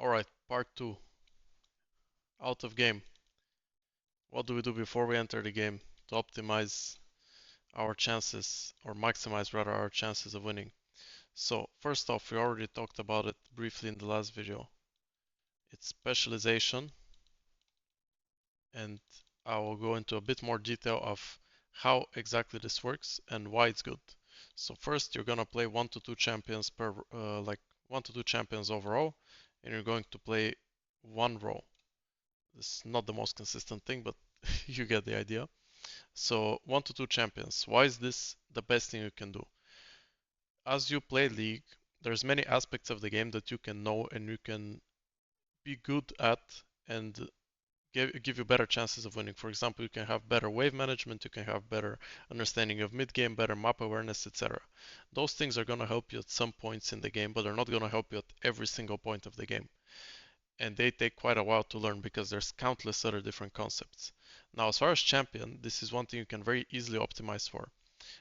Alright, part 2. Out of game. What do we do before we enter the game to optimize our chances, or maximize rather our chances of winning? So, first off, we already talked about it briefly in the last video. It's specialization, and I will go into a bit more detail of how exactly this works and why it's good. So first, you're gonna play 1 to 2 champions per, like 1 to 2 champions overall, and you're going to play one role. This is not the most consistent thing, but you get the idea. So 1 to 2 champions. Why is this the best thing you can do? As you play League, there's many aspects of the game that you can know and you can be good at and give you better chances of winning. For example, you can have better wave management, you can have better understanding of mid game, better map awareness, etc. Those things are going to help you at some points in the game, but they're not going to help you at every single point of the game. And they take quite a while to learn because there's countless other different concepts. Now, as far as champion, this is one thing you can very easily optimize for.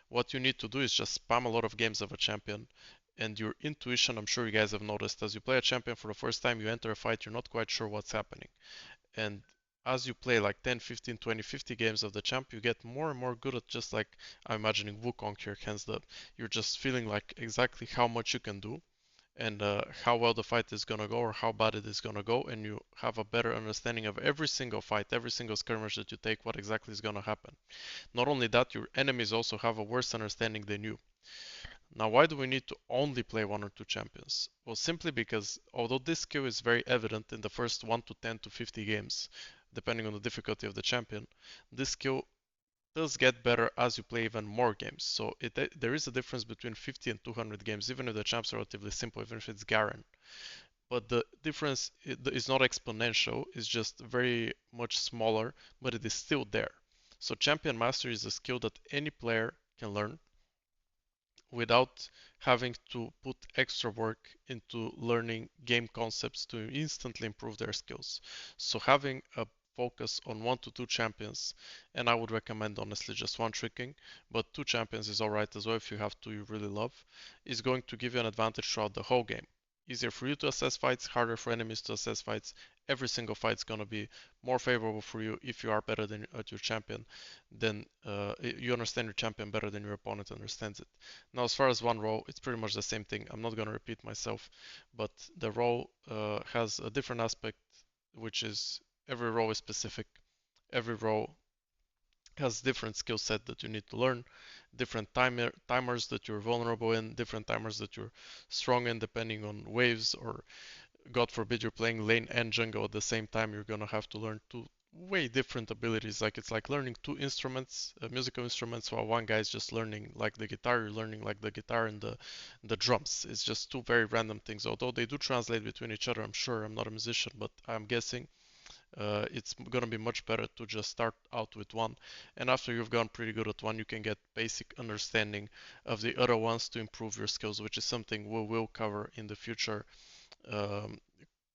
What you need to do is just spam a lot of games of a champion, and your intuition, I'm sure you guys have noticed, as you play a champion for the first time, you enter a fight, you're not quite sure what's happening. And as you play like 10, 15, 20, 50 games of the champ, you get more and more good at, just like I'm imagining Wukong here, hence that you're just feeling like exactly how much you can do and how well the fight is gonna go or how bad it is gonna go, and you have a better understanding of every single fight, every single skirmish that you take, what exactly is gonna happen. Not only that, your enemies also have a worse understanding than you. Now, why do we need to only play 1 or 2 champions? Well, simply because although this skill is very evident in the first 1 to 10 to 50 games, depending on the difficulty of the champion, this skill does get better as you play even more games. So there is a difference between 50 and 200 games, even if the champ's are relatively simple, even if it's Garen. But the difference is not exponential, it's just very much smaller, but it is still there. So champion mastery is a skill that any player can learn without having to put extra work into learning game concepts to instantly improve their skills. So having a focus on 1 to 2 champions, and I would recommend honestly just one tricking, but 2 champions is alright as well if you have two you really love, is going to give you an advantage throughout the whole game. Easier for you to assess fights, harder for enemies to assess fights. Every single fight is going to be more favorable for you if you are better than at your champion. Then you understand your champion better than your opponent understands it. Now, as far as one role, it's pretty much the same thing. I'm not going to repeat myself, but the role has a different aspect, which is every role is specific. Every role has different skill set that you need to learn, different timers that you're vulnerable in, different timers that you're strong in, depending on waves, or God forbid you're playing lane and jungle at the same time, you're gonna have to learn two way different abilities. Like it's like learning two instruments, musical instruments, while one guy is just learning like the guitar. You're learning like the guitar and the drums. It's just two very random things. Although they do translate between each other, I'm sure. I'm not a musician, but I'm guessing it's gonna be much better to just start out with one, and after you've gone pretty good at one, you can get basic understanding of the other ones to improve your skills, which is something we will cover in the future um,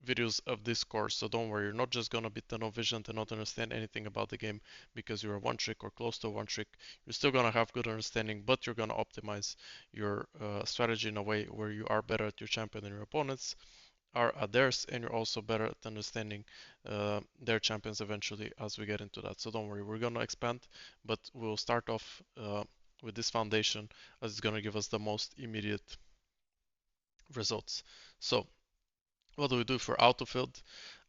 videos of this course. So don't worry, you're not just gonna be tunnel vision and not understand anything about the game because you're a one trick or close to one trick. You're still gonna have good understanding, but you're gonna optimize your strategy in a way where you are better at your champion than your opponents are at theirs, and you're also better at understanding their champions eventually as we get into that. So don't worry, we're gonna expand, but we'll start off with this foundation as it's gonna give us the most immediate results. So what do we do for autofield?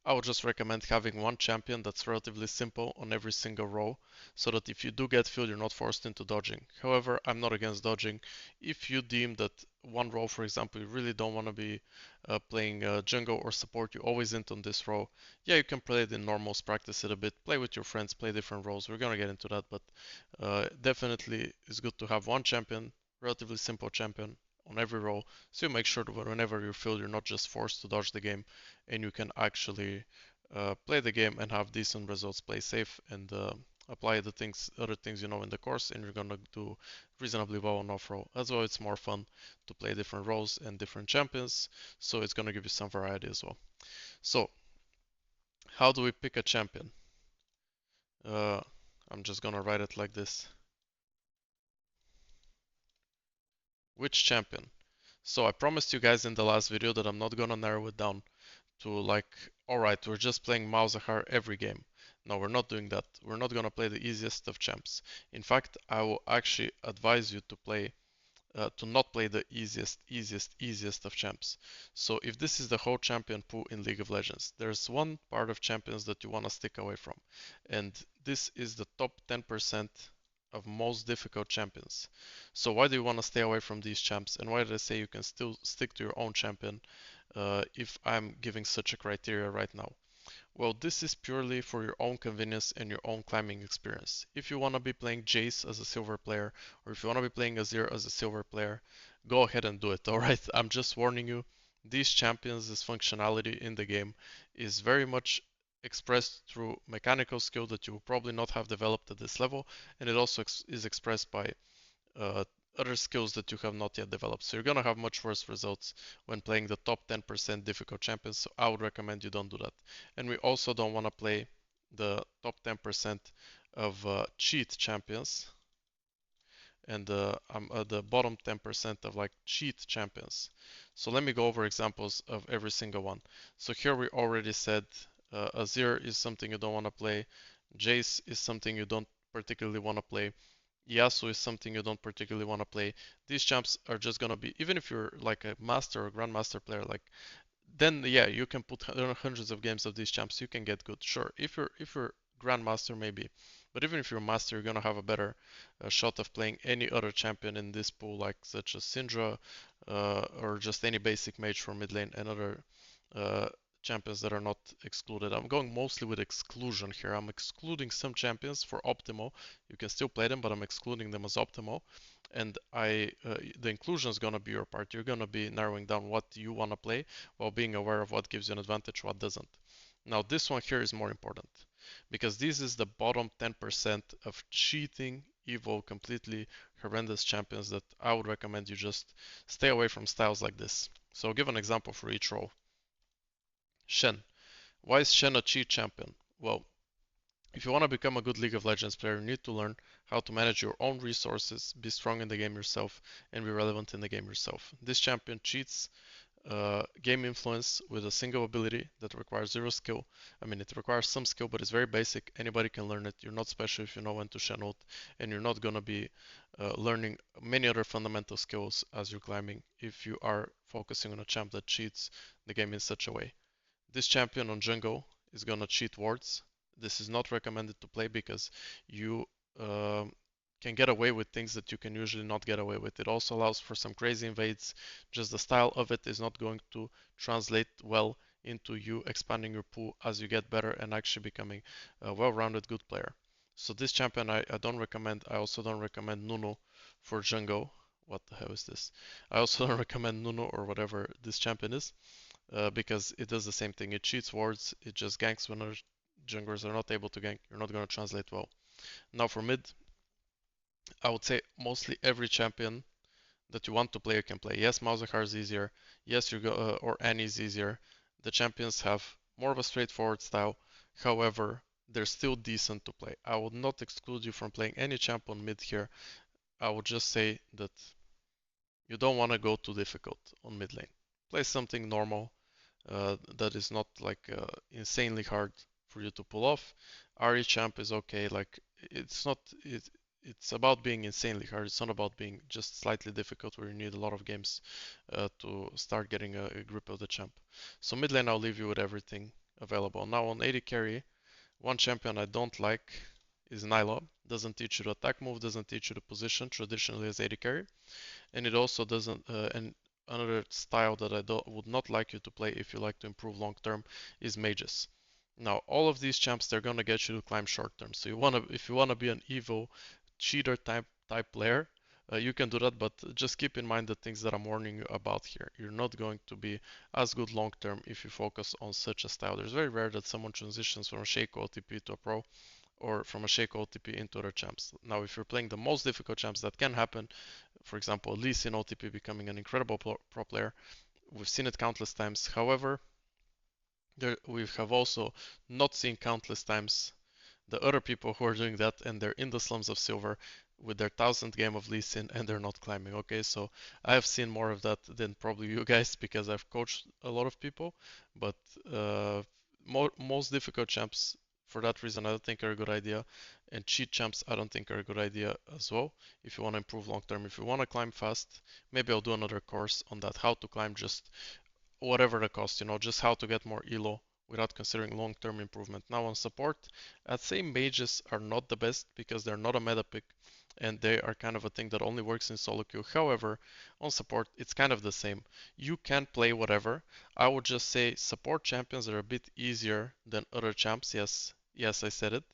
I would just recommend having one champion that's relatively simple on every single row, so that if you do get filled, you're not forced into dodging. However, I'm not against dodging. If you deem that one row, for example, you really don't want to be playing jungle or support, you always int on this row, yeah, you can play it in normals, practice it a bit, play with your friends, play different roles. We're gonna get into that, but definitely it's good to have one champion, relatively simple champion on every row, so you make sure that whenever you're filled, you're not just forced to dodge the game, and you can actually play the game and have decent results, play safe, and apply the other things you know in the course, and you're gonna do reasonably well on off-row. As well, it's more fun to play different roles and different champions, so it's gonna give you some variety as well. So, how do we pick a champion? Uh, I'm just gonna write it like this. Which champion? So I promised you guys in the last video that I'm not gonna narrow it down to like, alright, we're just playing Malzahar every game. No, we're not doing that. We're not gonna play the easiest of champs. In fact, I will actually advise you to not play the easiest of champs. So if this is the whole champion pool in League of Legends, there's one part of champions that you want to stick away from. And this is the top 10% of most difficult champions. So why do you want to stay away from these champs? And why did I say you can still stick to your own champion if I'm giving such a criteria right now? Well, this is purely for your own convenience and your own climbing experience. If you want to be playing Jace as a silver player, or if you want to be playing Azir as a silver player, go ahead and do it, alright? I'm just warning you, these champions, this functionality in the game is very much expressed through mechanical skill that you will probably not have developed at this level, and it also is expressed by uh, other skills that you have not yet developed. So you're gonna have much worse results when playing the top 10% difficult champions. So I would recommend you don't do that. And we also don't want to play the top 10% of cheat champions and the bottom 10% of like cheat champions. So let me go over examples of every single one. So here we already said Azir is something you don't want to play. Jace is something you don't particularly want to play. Yasuo is something you don't particularly want to play. These champs are just gonna be, even if you're like a master or grandmaster player, like then yeah, you can put hundreds of games of these champs. You can get good, sure. If you're grandmaster maybe, but even if you're master, you're gonna have a better shot of playing any other champion in this pool, like such as Syndra or just any basic mage for mid lane and other uh, champions that are not excluded. I'm going mostly with exclusion here. I'm excluding some champions for optimal. You can still play them, but I'm excluding them as optimal. And the inclusion is gonna be your part. You're gonna be narrowing down what you wanna play while being aware of what gives you an advantage, what doesn't. Now this one here is more important because this is the bottom 10% of cheating, evil, completely horrendous champions that I would recommend you just stay away from styles like this. So I'll give an example for each role. Shen. Why is Shen a cheat champion? Well, if you want to become a good League of Legends player, you need to learn how to manage your own resources, be strong in the game yourself, and be relevant in the game yourself. This champion cheats game influence with a single ability that requires zero skill. I mean, it requires some skill, but it's very basic. Anybody can learn it. You're not special if you know when to Shen ult, and you're not gonna be learning many other fundamental skills as you're climbing if you are focusing on a champ that cheats the game in such a way. This champion on jungle is gonna cheat wards. This is not recommended to play because you um can get away with things that you can usually not get away with. It also allows for some crazy invades. Just the style of it is not going to translate well into you expanding your pool as you get better and actually becoming a well-rounded good player. So this champion I don't recommend. I also don't recommend Nuno for jungle. What the hell is this? I also don't recommend Nuno or whatever this champion is because it does the same thing. It cheats wards, it just ganks when other junglers are not able to gank. You're not going to translate well. Now for mid, I would say mostly every champion that you want to play you can play. Yes, Malzahar is easier. Yes, or Annie is easier. The champions have more of a straightforward style. However, they're still decent to play. I would not exclude you from playing any champ on mid here. I would just say that you don't want to go too difficult on mid lane. Play something normal, that is not like insanely hard for you to pull off. Ari champ is okay. Like it's not it's about being insanely hard. It's not about being just slightly difficult where you need a lot of games to start getting a grip of the champ. So mid lane I'll leave you with everything available. Now on AD carry, one champion I don't like is Nyla. Doesn't teach you to attack move, doesn't teach you to position traditionally as AD carry, and it also doesn't. And another style that would not like you to play if you like to improve long term is mages. Now, all of these champs they're gonna get you to climb short term. So if you wanna be an evil cheater type player, you can do that. But just keep in mind the things that I'm warning you about here. You're not going to be as good long term if you focus on such a style. There's very rare that someone transitions from a Shaco OTP to a pro or from a Shaco OTP into other champs. Now, if you're playing the most difficult champs, that can happen. For example, Lee Sin OTP becoming an incredible pro player. We've seen it countless times. However, we have also not seen countless times the other people who are doing that and they're in the slums of silver. with their 1000th game of Lee Sin and they're not climbing. Okay, so I have seen more of that than probably you guys because I've coached a lot of people, but uh, most difficult champs for that reason I don't think are a good idea, and cheat champs I don't think are a good idea as well. If you want to improve long term, if you want to climb fast, maybe I'll do another course on that, how to climb just whatever the cost, just how to get more elo without considering long-term improvement. Now on support, I'd say mages are not the best because they're not a meta pick and they are kind of a thing that only works in solo queue. However, on support, it's kind of the same. You can play whatever. I would just say support champions are a bit easier than other champs. Yes, yes, I said it.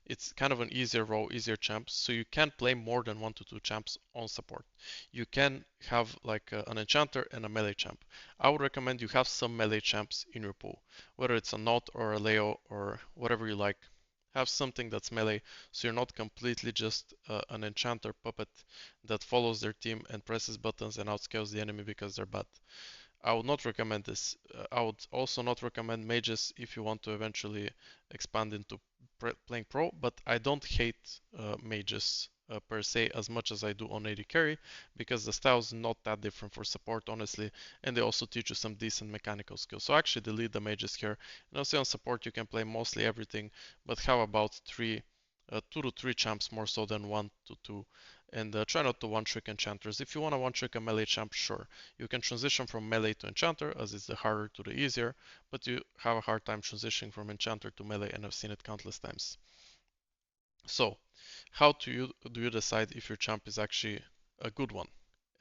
It's kind of an easier role, easier champs. So you can play more than 1 to 2 champs on support. You can have like an enchanter and a melee champ. I would recommend you have some melee champs in your pool, whether it's a Not or a Leo or whatever you like. Have something that's melee so you're not completely just an enchanter puppet that follows their team and presses buttons and outscales the enemy because they're bad. I would not recommend this. I would also not recommend mages if you want to eventually expand into playing pro, but I don't hate mages per se as much as I do on AD carry because the style is not that different for support, honestly, and they also teach you some decent mechanical skills. So actually delete the mages here. And I'll say on support you can play mostly everything, but how about 2 to 3 champs more so than 1 to 2? And try not to one-trick enchanters. If you want to one-trick a melee champ, sure. You can transition from melee to enchanter, as it's the harder to the easier, but you have a hard time transitioning from enchanter to melee, and I've seen it countless times. So, how do you decide if your champ is actually a good one?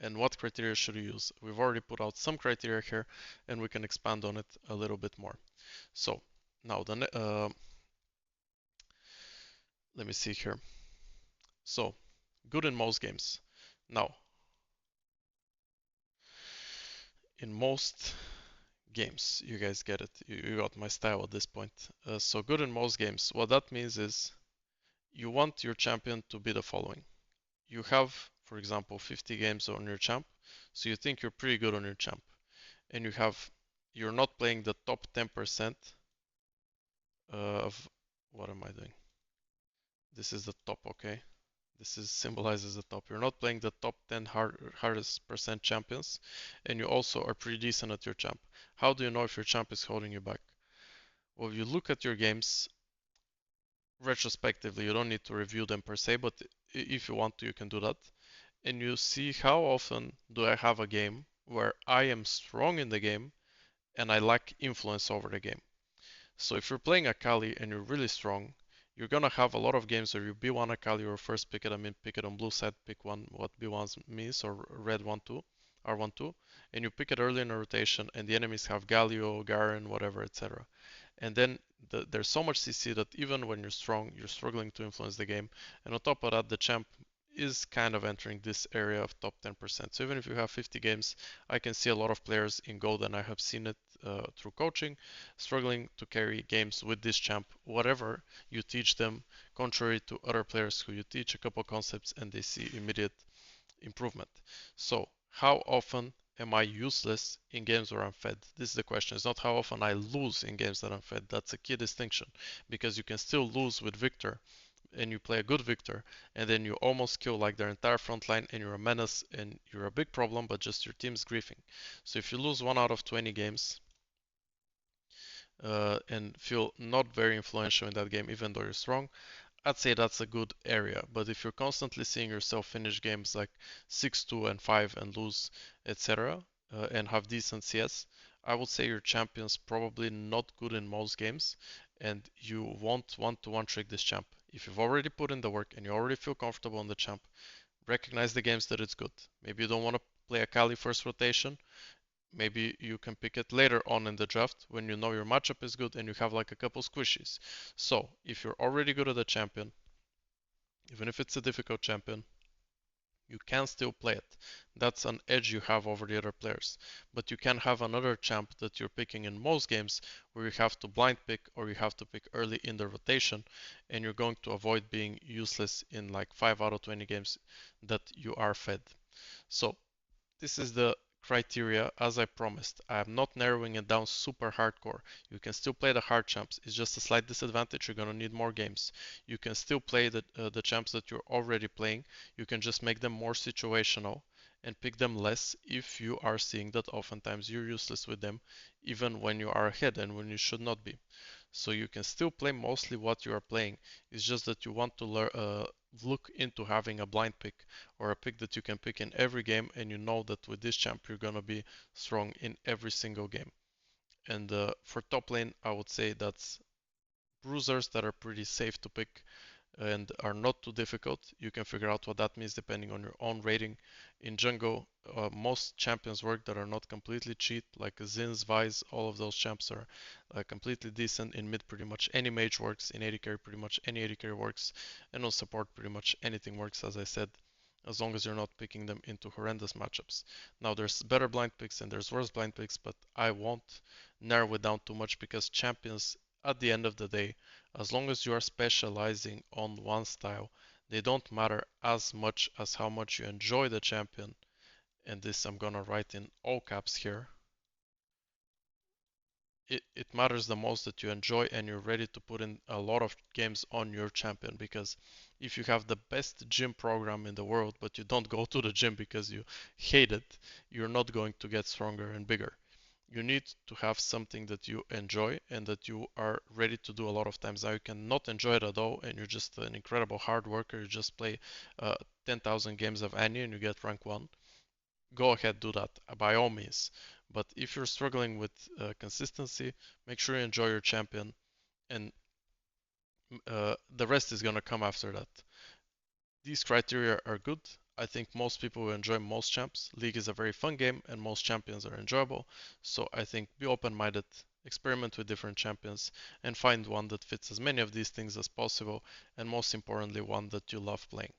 And what criteria should you use? We've already put out some criteria here, and we can expand on it a little bit more. So, now let me see here. So, good in most games. Now, in most games. You guys get it. You got my style at this point. So good in most games. What that means is you want your champion to be the following. You have, for example, 50 games on your champ, so you think you're pretty good on your champ, and you're not playing the top 10% of what am I doing? This is the top, okay? This is symbolizes the top. You're not playing the top 10 hardest percent champions, and you also are pretty decent at your champ. How do you know if your champ is holding you back? Well, you look at your games retrospectively. You don't need to review them per se, but if you want to, you can do that. And you see how often do I have a game where I am strong in the game and I lack influence over the game. So if you're playing Akali and you're really strong, you're gonna have a lot of games where you B1 Akali or first pick it, I mean pick it on blue side, pick one what B1 means or red 1-2, R1-2, and you pick it early in a rotation and the enemies have Galio, Garen, whatever, etc. And then there's so much CC that even when you're strong, you're struggling to influence the game. And on top of that, the champ is kind of entering this area of top 10%. So even if you have 50 games, I can see a lot of players in gold, and I have seen it through coaching, struggling to carry games with this champ, whatever you teach them, contrary to other players who you teach a couple concepts and they see immediate improvement. So, how often am I useless in games where I'm fed? This is the question. It's not how often I lose in games that I'm fed. That's a key distinction because you can still lose with Victor and you play a good Victor and then you almost kill like their entire front line and you're a menace and you're a big problem, but just your team's griefing. So if you lose 1 out of 20 games and feel not very influential in that game, even though you're strong, I'd say that's a good area. But if you're constantly seeing yourself finish games like 6-2 and 5 and lose, etc., and have decent CS, I would say your champion's probably not good in most games, and you won't want to one trick this champ. If you've already put in the work and you already feel comfortable on the champ, recognize the games that it's good. Maybe you don't want to play a Kali first rotation. Maybe you can pick it later on in the draft when you know your matchup is good and you have like a couple squishies. So, if you're already good at the champion, even if it's a difficult champion, you can still play it. That's an edge you have over the other players. But you can have another champ that you're picking in most games where you have to blind pick or you have to pick early in the rotation and you're going to avoid being useless in like 5 out of 20 games that you are fed. So this is the criteria as I promised. I am not narrowing it down super hardcore. You can still play the hard champs. It's just a slight disadvantage. You're gonna need more games. You can still play the champs that you're already playing. You can just make them more situational and pick them less if you are seeing that oftentimes you're useless with them, even when you are ahead and when you should not be. So you can still play mostly what you are playing. It's just that you want to look into having a blind pick or a pick that you can pick in every game, and you know that with this champ you're gonna be strong in every single game. And for top lane, I would say that's bruisers that are pretty safe to pick and are not too difficult. You can figure out what that means depending on your own rating. In jungle, most champions work that are not completely cheat, like Zin's, Vise, all of those champs are completely decent. In mid, pretty much any mage works. In AD carry, pretty much any AD carry works. And on support, pretty much anything works, as I said, as long as you're not picking them into horrendous matchups. Now, there's better blind picks and there's worse blind picks, but I won't narrow it down too much because champions, at the end of the day, as long as you are specializing on one style, they don't matter as much as how much you enjoy the champion. And this I'm gonna write in all caps here. It matters the most that you enjoy and you're ready to put in a lot of games on your champion, because if you have the best gym program in the world but you don't go to the gym because you hate it, you're not going to get stronger and bigger. You need to have something that you enjoy and that you are ready to do a lot of times. Now you can not enjoy it at all and you're just an incredible hard worker. You just play 10,000 games of Annie and you get rank 1. Go ahead, do that by all means. But if you're struggling with consistency, make sure you enjoy your champion, and the rest is gonna come after that. These criteria are good. I think most people will enjoy most champs. League is a very fun game and most champions are enjoyable. So I think be open-minded, experiment with different champions, and find one that fits as many of these things as possible, and most importantly, one that you love playing.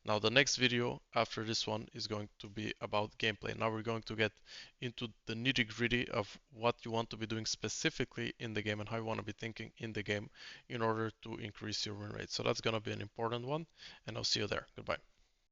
Now the next video after this one is going to be about gameplay. Now we're going to get into the nitty gritty of what you want to be doing specifically in the game and how you want to be thinking in the game in order to increase your win rate. So that's going to be an important one, and I'll see you there. Goodbye.